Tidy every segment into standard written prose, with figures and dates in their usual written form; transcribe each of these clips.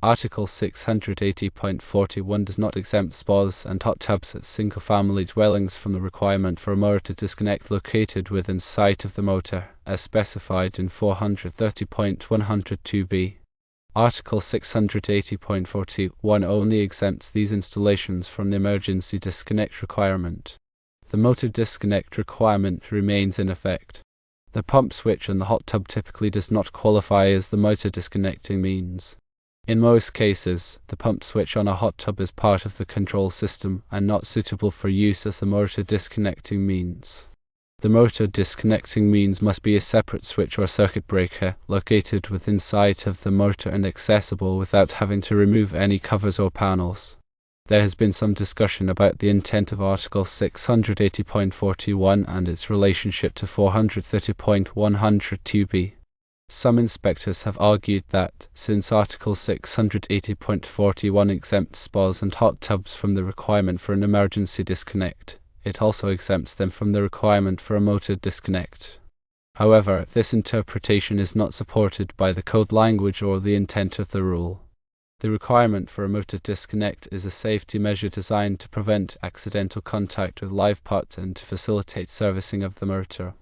Article 680.41 does not exempt spas and hot tubs at single-family dwellings from the requirement for a motor disconnect located within sight of the motor, as specified in 430.102b. Article 680.41 only exempts these installations from the emergency disconnect requirement. The motor disconnect requirement remains in effect. The pump switch on the hot tub typically does not qualify as the motor disconnecting means. In most cases, the pump switch on a hot tub is part of the control system and not suitable for use as the motor disconnecting means. The motor disconnecting means must be a separate switch or circuit breaker located within sight of the motor and accessible without having to remove any covers or panels. There has been some discussion about the intent of Article 680.41 and its relationship to 430.102b. Some inspectors have argued that, since Article 680.41 exempts spas and hot tubs from the requirement for an emergency disconnect, it also exempts them from the requirement for a motor disconnect. However, this interpretation is not supported by the code language or the intent of the rule. The requirement for a motor disconnect is a safety measure designed to prevent accidental contact with live parts and to facilitate servicing of the motor.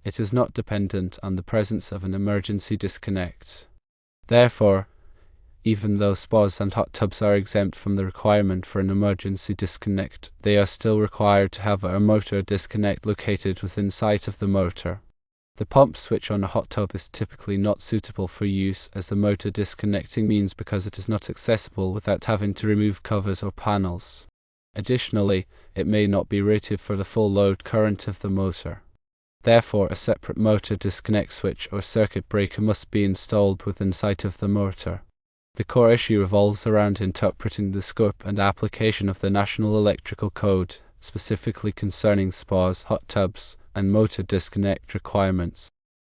It is not dependent on the presence of an emergency disconnect. Therefore, even though spas and hot tubs are exempt from the requirement for an emergency disconnect, they are still required to have a motor disconnect located within sight of the motor. The pump switch on a hot tub is typically not suitable for use as the motor disconnecting means because it is not accessible without having to remove covers or panels. Additionally, it may not be rated for the full load current of the motor. Therefore, a separate motor disconnect switch or circuit breaker must be installed within sight of the motor. The core issue revolves around interpreting the scope and application of the National Electrical Code, specifically concerning spas, hot tubs, and motor disconnect requirements.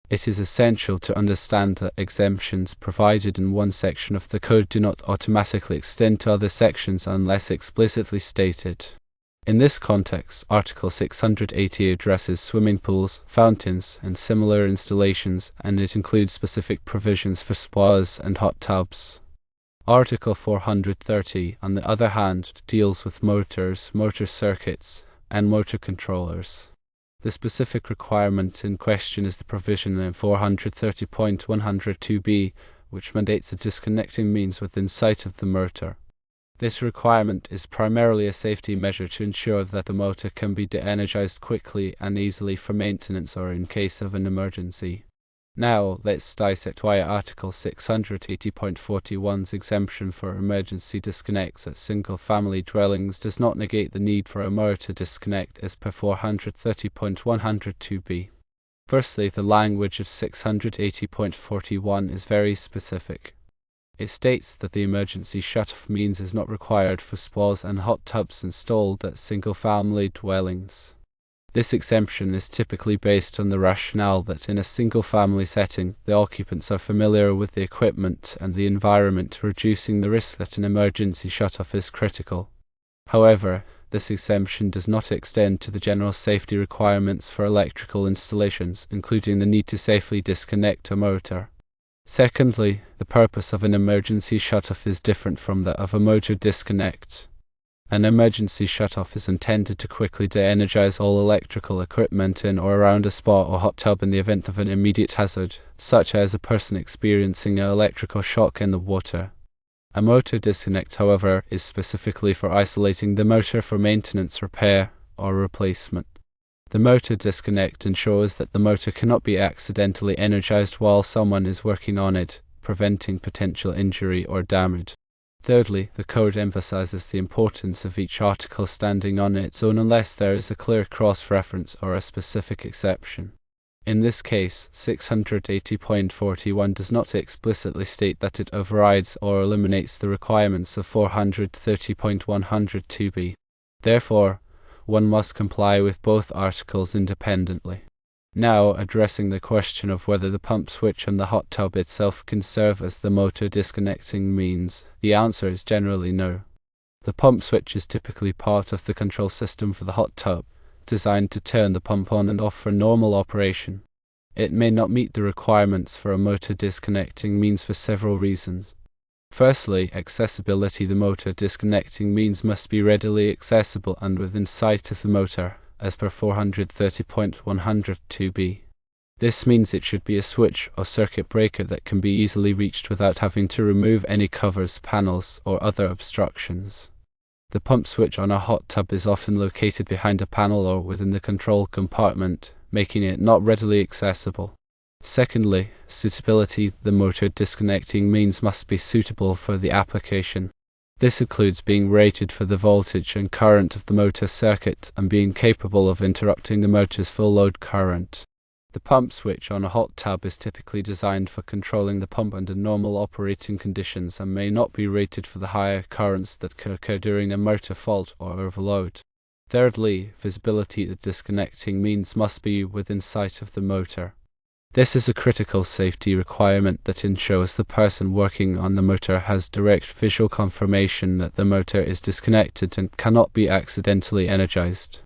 It is essential to understand that exemptions provided in one section of the code do not automatically extend to other sections unless explicitly stated. In this context, Article 680 addresses swimming pools, fountains, and similar installations, and it includes specific provisions for spas and hot tubs. Article 430, on the other hand, deals with motors, motor circuits, and motor controllers. The specific requirement in question is the provision in 430.102b, which mandates a disconnecting means within sight of the motor. This requirement is primarily a safety measure to ensure that the motor can be de-energized quickly and easily for maintenance or in case of an emergency. Now, let's dissect why Article 680.41's exemption for emergency disconnects at single-family dwellings does not negate the need for a motor disconnect as per 430.102b. Firstly, the language of 680.41 is very specific. It states that the emergency shut-off means is not required for spas and hot tubs installed at single-family dwellings. This exemption is typically based on the rationale that in a single-family setting, the occupants are familiar with the equipment and the environment, reducing the risk that an emergency shut-off is critical. However, this exemption does not extend to the general safety requirements for electrical installations, including the need to safely disconnect a motor. Secondly, the purpose of an emergency shut-off is different from that of a motor disconnect. An emergency shut-off is intended to quickly de-energize all electrical equipment in or around a spa or hot tub in the event of an immediate hazard, such as a person experiencing an electrical shock in the water. A motor disconnect, however, is specifically for isolating the motor for maintenance, repair, or replacement. The motor disconnect ensures that the motor cannot be accidentally energized while someone is working on it, preventing potential injury or damage. Thirdly, the code emphasizes the importance of each article standing on its own unless there is a clear cross-reference or a specific exception. In this case, 680.41 does not explicitly state that it overrides or eliminates the requirements of 430.102b. Therefore, one must comply with both articles independently. Now, addressing the question of whether the pump switch on the hot tub itself can serve as the motor disconnecting means, the answer is generally no. The pump switch is typically part of the control system for the hot tub, designed to turn the pump on and off for normal operation. It may not meet the requirements for a motor disconnecting means for several reasons. Firstly, accessibility. The motor disconnecting means must be readily accessible and within sight of the motor, as per 430.102b. This means it should be a switch or circuit breaker that can be easily reached without having to remove any covers, panels, or other obstructions. The pump switch on a hot tub is often located behind a panel or within the control compartment, making it not readily accessible. Secondly, suitability. The motor disconnecting means must be suitable for the application. This includes being rated for the voltage and current of the motor circuit and being capable of interrupting the motor's full load current. The pump switch on a hot tub is typically designed for controlling the pump under normal operating conditions and may not be rated for the higher currents that can occur during a motor fault or overload. Thirdly, visibility. The disconnecting means must be within sight of the motor. This is a critical safety requirement that ensures the person working on the motor has direct visual confirmation that the motor is disconnected and cannot be accidentally energized.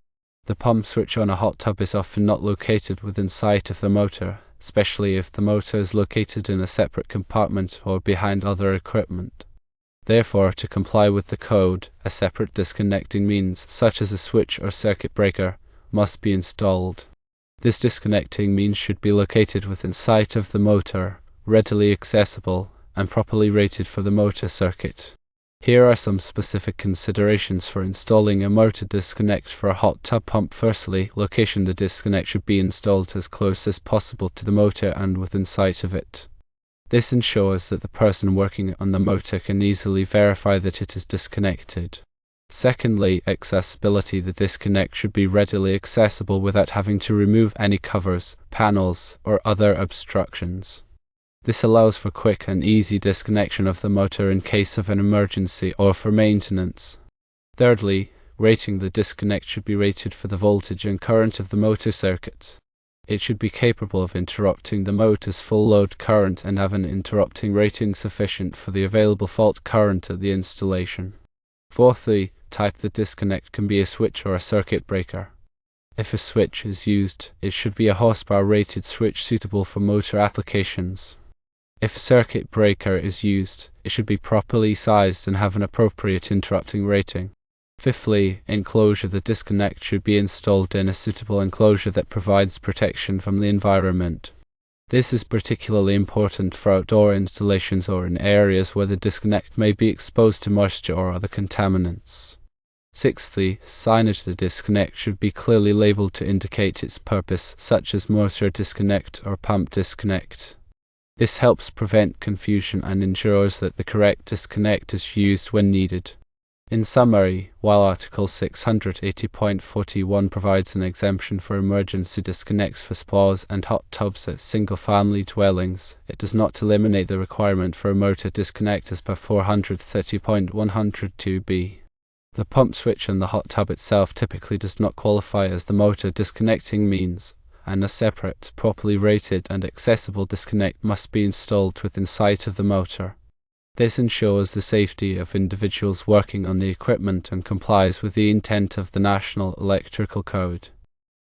The pump switch on a hot tub is often not located within sight of the motor, especially if the motor is located in a separate compartment or behind other equipment. Therefore, to comply with the code, a separate disconnecting means, such as a switch or circuit breaker, must be installed. This disconnecting means should be located within sight of the motor, readily accessible, and properly rated for the motor circuit. Here are some specific considerations for installing a motor disconnect for a hot tub pump. Firstly, location. The disconnect should be installed as close as possible to the motor and within sight of it. This ensures that the person working on the motor can easily verify that it is disconnected. Secondly, accessibility. The disconnect should be readily accessible without having to remove any covers, panels, or other obstructions. This allows for quick and easy disconnection of the motor in case of an emergency or for maintenance. Thirdly, rating. The disconnect should be rated for the voltage and current of the motor circuit. It should be capable of interrupting the motor's full load current and have an interrupting rating sufficient for the available fault current at the installation. Fourthly, type. The disconnect can be a switch or a circuit breaker. If a switch is used, it should be a horsepower rated switch suitable for motor applications. If a circuit breaker is used, it should be properly sized and have an appropriate interrupting rating. Fifthly, enclosure. The disconnect should be installed in a suitable enclosure that provides protection from the environment. This is particularly important for outdoor installations or in areas where the disconnect may be exposed to moisture or other contaminants. Sixthly, signage. The disconnect should be clearly labeled to indicate its purpose, such as motor disconnect or pump disconnect. This helps prevent confusion and ensures that the correct disconnect is used when needed. In summary, while Article 680.41 provides an exemption for emergency disconnects for spas and hot tubs at single-family dwellings, it does not eliminate the requirement for a motor disconnect as per 430.102b. The pump switch in the hot tub itself typically does not qualify as the motor disconnecting means, and a separate, properly rated and accessible disconnect must be installed within sight of the motor. This ensures the safety of individuals working on the equipment and complies with the intent of the National Electrical Code.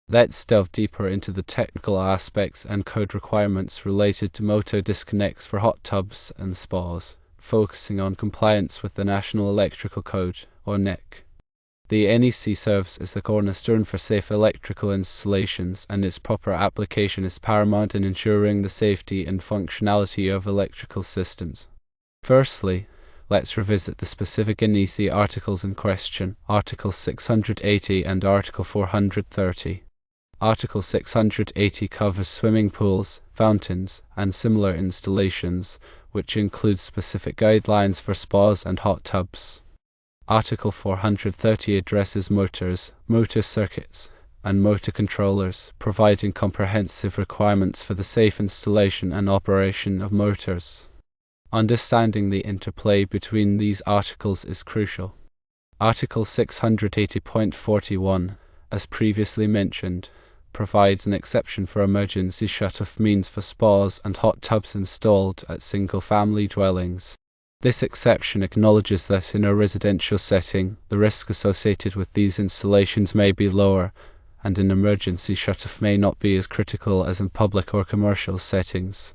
Let's delve deeper into the technical aspects and code requirements related to motor disconnects for hot tubs and spas, focusing on compliance with the National Electrical Code, or NEC. The NEC serves as the cornerstone for safe electrical installations, and its proper application is paramount in ensuring the safety and functionality of electrical systems. Firstly, let's revisit the specific NEC articles in question, Article 680 and Article 430. Article 680 covers swimming pools, fountains, and similar installations, which includes specific guidelines for spas and hot tubs. Article 430 addresses motors, motor circuits, and motor controllers, providing comprehensive requirements for the safe installation and operation of motors. Understanding the interplay between these articles is crucial. Article 680.41, as previously mentioned, provides an exception for emergency shut-off means for spas and hot tubs installed at single-family dwellings. This exception acknowledges that in a residential setting, the risk associated with these installations may be lower, and an emergency shut-off may not be as critical as in public or commercial settings.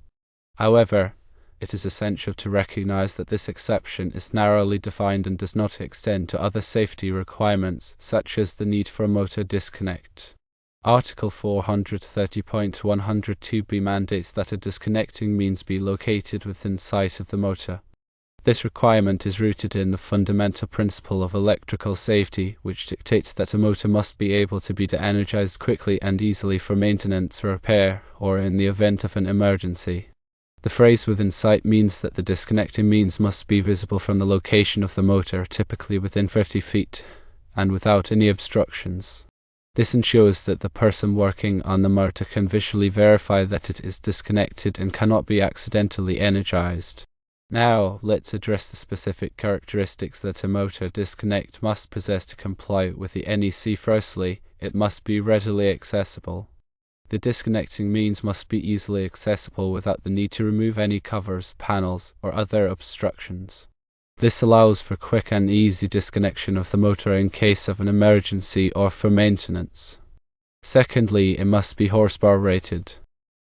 However, it is essential to recognize that this exception is narrowly defined and does not extend to other safety requirements, such as the need for a motor disconnect. Article 430.102b mandates that a disconnecting means be located within sight of the motor. This requirement is rooted in the fundamental principle of electrical safety, which dictates that a motor must be able to be de-energized quickly and easily for maintenance, repair, or in the event of an emergency. The phrase within sight means that the disconnecting means must be visible from the location of the motor, typically within 50 feet, and without any obstructions. This ensures that the person working on the motor can visually verify that it is disconnected and cannot be accidentally energized. Now, let's address the specific characteristics that a motor disconnect must possess to comply with the NEC. Firstly, it must be readily accessible. The disconnecting means must be easily accessible without the need to remove any covers, panels, or other obstructions. This allows for quick and easy disconnection of the motor in case of an emergency or for maintenance. Secondly, it must be horsepower rated.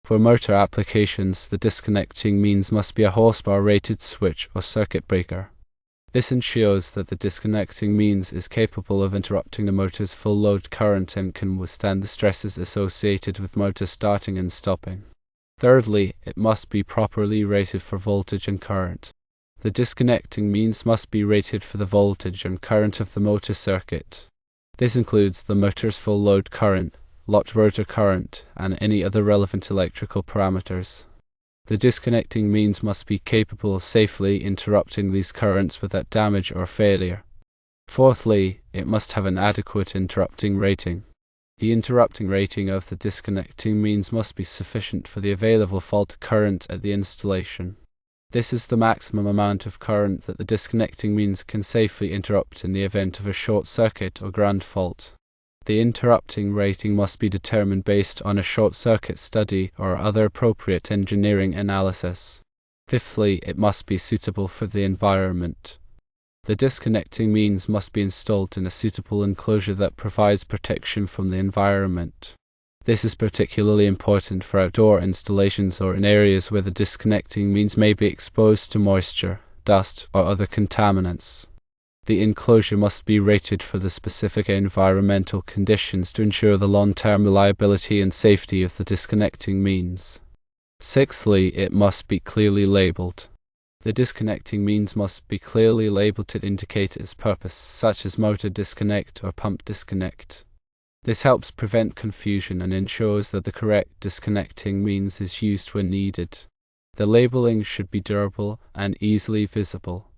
For motor applications, the disconnecting means must be a horsepower-rated switch or circuit breaker. This ensures that the disconnecting means is capable of interrupting the motor's full load current and can withstand the stresses associated with motor starting and stopping. Thirdly, it must be properly rated for voltage and current. The disconnecting means must be rated for the voltage and current of the motor circuit. This includes the motor's full load current, locked rotor current, and any other relevant electrical parameters. The disconnecting means must be capable of safely interrupting these currents without damage or failure. Fourthly, it must have an adequate interrupting rating. The interrupting rating of the disconnecting means must be sufficient for the available fault current at the installation. This is the maximum amount of current that the disconnecting means can safely interrupt in the event of a short circuit or ground fault. The interrupting rating must be determined based on a short circuit study or other appropriate engineering analysis. Fifthly, it must be suitable for the environment. The disconnecting means must be installed in a suitable enclosure that provides protection from the environment. This is particularly important for outdoor installations or in areas where the disconnecting means may be exposed to moisture, dust, or other contaminants. The enclosure must be rated for the specific environmental conditions to ensure the long-term reliability and safety of the disconnecting means. Sixthly, it must be clearly labeled. The disconnecting means must be clearly labeled to indicate its purpose, such as motor disconnect or pump disconnect. This helps prevent confusion and ensures that the correct disconnecting means is used when needed. The labeling should be durable and easily visible.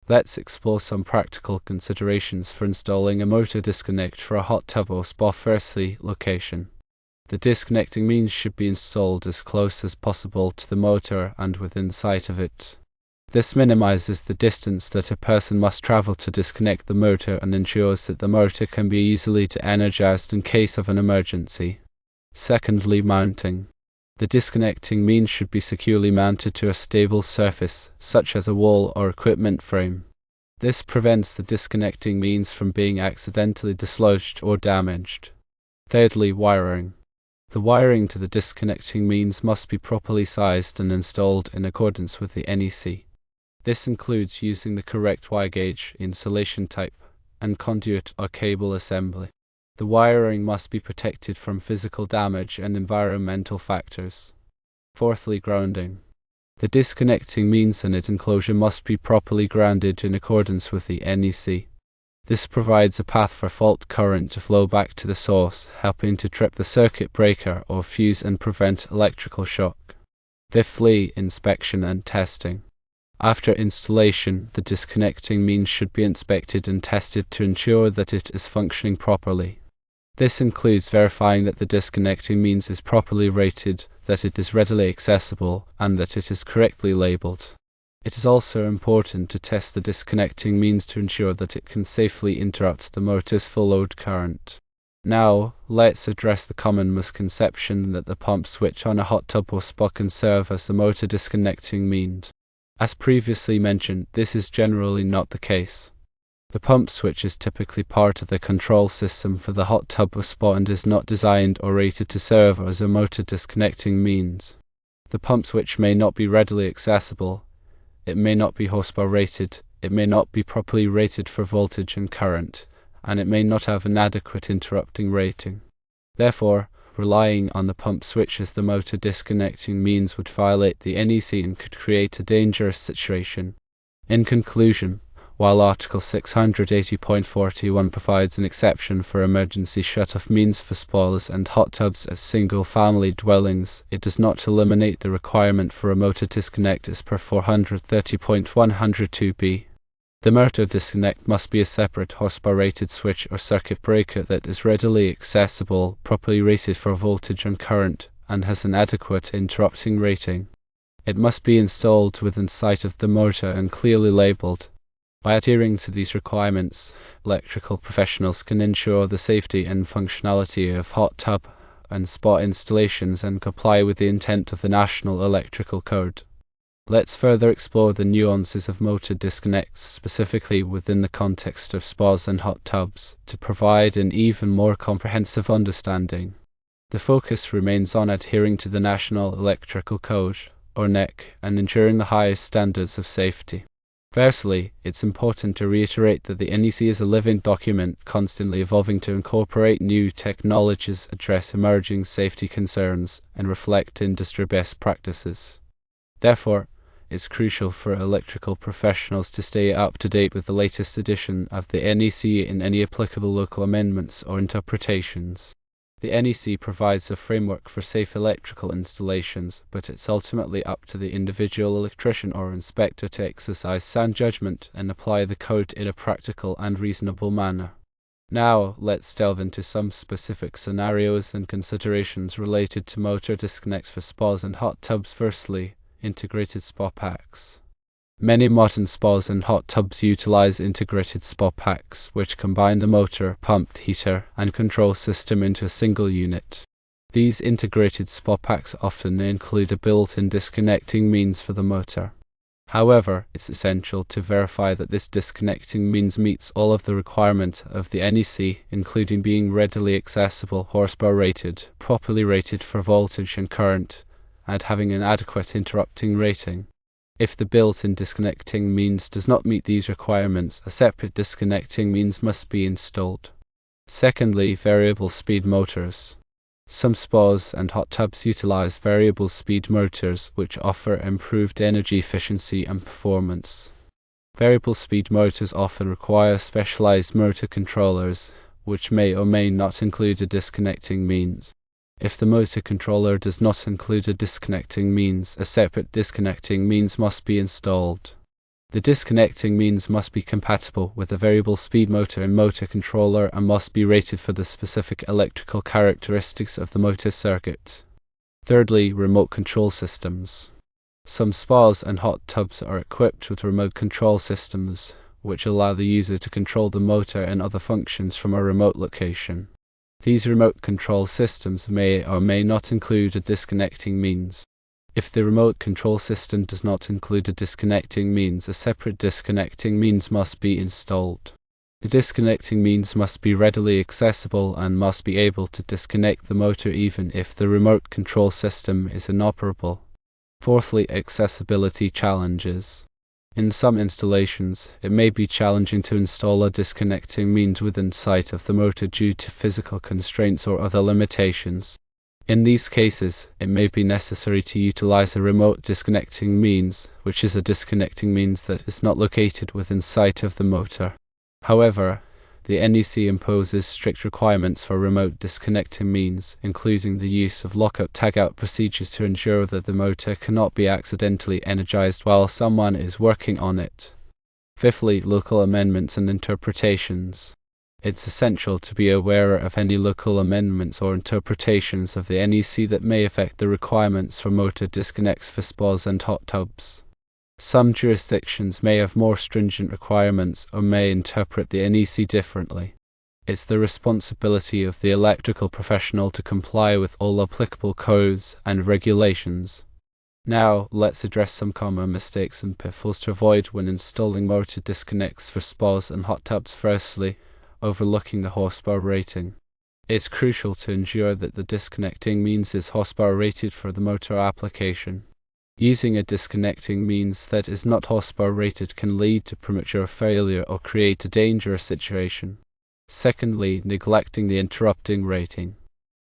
Let's explore some practical considerations for installing a motor disconnect for a hot tub or spa. Firstly, location. The disconnecting means should be installed as close as possible to the motor and within sight of it. This minimizes the distance that a person must travel to disconnect the motor and ensures that the motor can be easily de-energized in case of an emergency. Secondly, mounting. The disconnecting means should be securely mounted to a stable surface, such as a wall or equipment frame. This prevents the disconnecting means from being accidentally dislodged or damaged. Thirdly, wiring. The wiring to the disconnecting means must be properly sized and installed in accordance with the NEC. This includes using the correct wire gauge, insulation type, and conduit or cable assembly. The wiring must be protected from physical damage and environmental factors. Fourthly, grounding. The disconnecting means and its enclosure must be properly grounded in accordance with the NEC. This provides a path for fault current to flow back to the source, helping to trip the circuit breaker or fuse and prevent electrical shock. Fifthly, inspection and testing. After installation, the disconnecting means should be inspected and tested to ensure that it is functioning properly. This includes verifying that the disconnecting means is properly rated, that it is readily accessible, and that it is correctly labeled. It is also important to test the disconnecting means to ensure that it can safely interrupt the motor's full load current. Now, let's address the common misconception that the pump switch on a hot tub or spa can serve as the motor disconnecting means. As previously mentioned, this is generally not the case. The pump switch is typically part of the control system for the hot tub or spa and is not designed or rated to serve as a motor disconnecting means. The pump switch may not be readily accessible, it may not be horsepower rated, it may not be properly rated for voltage and current, and it may not have an adequate interrupting rating. Therefore, relying on the pump switch as the motor disconnecting means would violate the NEC and could create a dangerous situation. In conclusion, while Article 680.41 provides an exception for emergency shut-off means for spas and hot tubs as single-family dwellings, it does not eliminate the requirement for a motor disconnect as per 430.102b. The motor disconnect must be a separate horsepower-rated switch or circuit breaker that is readily accessible, properly rated for voltage and current, and has an adequate interrupting rating. It must be installed within sight of the motor and clearly labeled. By adhering to these requirements, electrical professionals can ensure the safety and functionality of hot tub and spa installations and comply with the intent of the National Electrical Code. Let's further explore the nuances of motor disconnects, specifically within the context of spas and hot tubs, to provide an even more comprehensive understanding. The focus remains on adhering to the National Electrical Code, or NEC, and ensuring the highest standards of safety. Firstly, it's important to reiterate that the NEC is a living document, constantly evolving to incorporate new technologies, address emerging safety concerns, and reflect industry best practices. Therefore, it's crucial for electrical professionals to stay up to date with the latest edition of the NEC and any applicable local amendments or interpretations. The NEC provides a framework for safe electrical installations, but it's ultimately up to the individual electrician or inspector to exercise sound judgment and apply the code in a practical and reasonable manner. Now, let's delve into some specific scenarios and considerations related to motor disconnects for spas and hot tubs. Firstly, integrated spa packs. Many modern spas and hot tubs utilize integrated spa packs, which combine the motor, pump, heater, and control system into a single unit. These integrated spa packs often include a built-in disconnecting means for the motor. However, it's essential to verify that this disconnecting means meets all of the requirements of the NEC, including being readily accessible, horsepower rated, properly rated for voltage and current, and having an adequate interrupting rating. If the built-in disconnecting means does not meet these requirements, a separate disconnecting means must be installed. Secondly, variable speed motors. Some spas and hot tubs utilize variable speed motors, which offer improved energy efficiency and performance. Variable speed motors often require specialized motor controllers, which may or may not include a disconnecting means. If the motor controller does not include a disconnecting means, a separate disconnecting means must be installed. The disconnecting means must be compatible with a variable speed motor and motor controller and must be rated for the specific electrical characteristics of the motor circuit. Thirdly, remote control systems. Some spas and hot tubs are equipped with remote control systems, which allow the user to control the motor and other functions from a remote location. These remote control systems may or may not include a disconnecting means. If the remote control system does not include a disconnecting means, a separate disconnecting means must be installed. The disconnecting means must be readily accessible and must be able to disconnect the motor even if the remote control system is inoperable. Fourthly, accessibility challenges. In some installations, it may be challenging to install a disconnecting means within sight of the motor due to physical constraints or other limitations. In these cases, it may be necessary to utilize a remote disconnecting means, which is a disconnecting means that is not located within sight of the motor. However, the NEC imposes strict requirements for remote disconnecting means, including the use of lockout-tagout procedures to ensure that the motor cannot be accidentally energized while someone is working on it. Fifthly, local amendments and interpretations. It's essential to be aware of any local amendments or interpretations of the NEC that may affect the requirements for motor disconnects for spas and hot tubs. Some jurisdictions may have more stringent requirements or may interpret the NEC differently. It's the responsibility of the electrical professional to comply with all applicable codes and regulations. Now, let's address some common mistakes and pitfalls to avoid when installing motor disconnects for spas and hot tubs. Firstly, overlooking the horsepower rating. It's crucial to ensure that the disconnecting means is horsepower rated for the motor application. Using a disconnecting means that is not horsepower rated can lead to premature failure or create a dangerous situation. Secondly, neglecting the interrupting rating.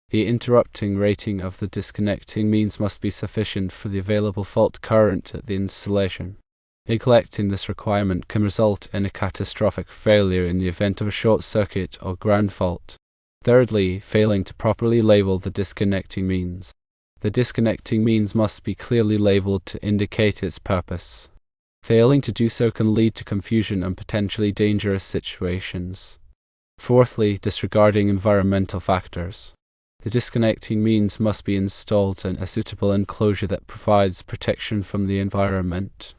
The interrupting rating of the disconnecting means must be sufficient for the available fault current at the installation. Neglecting this requirement can result in a catastrophic failure in the event of a short circuit or ground fault. Thirdly, failing to properly label the disconnecting means. The disconnecting means must be clearly labeled to indicate its purpose. Failing to do so can lead to confusion and potentially dangerous situations. Fourthly, disregarding environmental factors. The disconnecting means must be installed in a suitable enclosure that provides protection from the environment.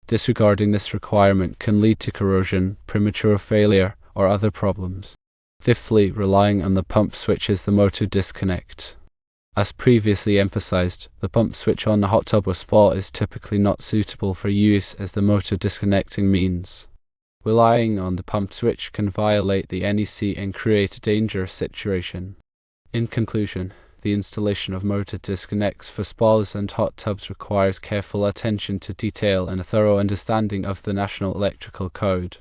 Disregarding this requirement can lead to corrosion, premature failure, or other problems. Fifthly, relying on the pump switch as the motor disconnect. As previously emphasized, the pump switch on the hot tub or spa is typically not suitable for use as the motor disconnecting means. Relying on the pump switch can violate the NEC and create a dangerous situation. In conclusion, the installation of motor disconnects for spas and hot tubs requires careful attention to detail and a thorough understanding of the National Electrical Code.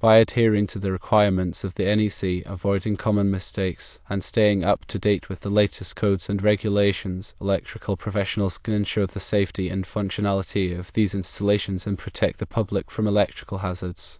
By adhering to the requirements of the NEC, avoiding common mistakes, and staying up to date with the latest codes and regulations, electrical professionals can ensure the safety and functionality of these installations and protect the public from electrical hazards.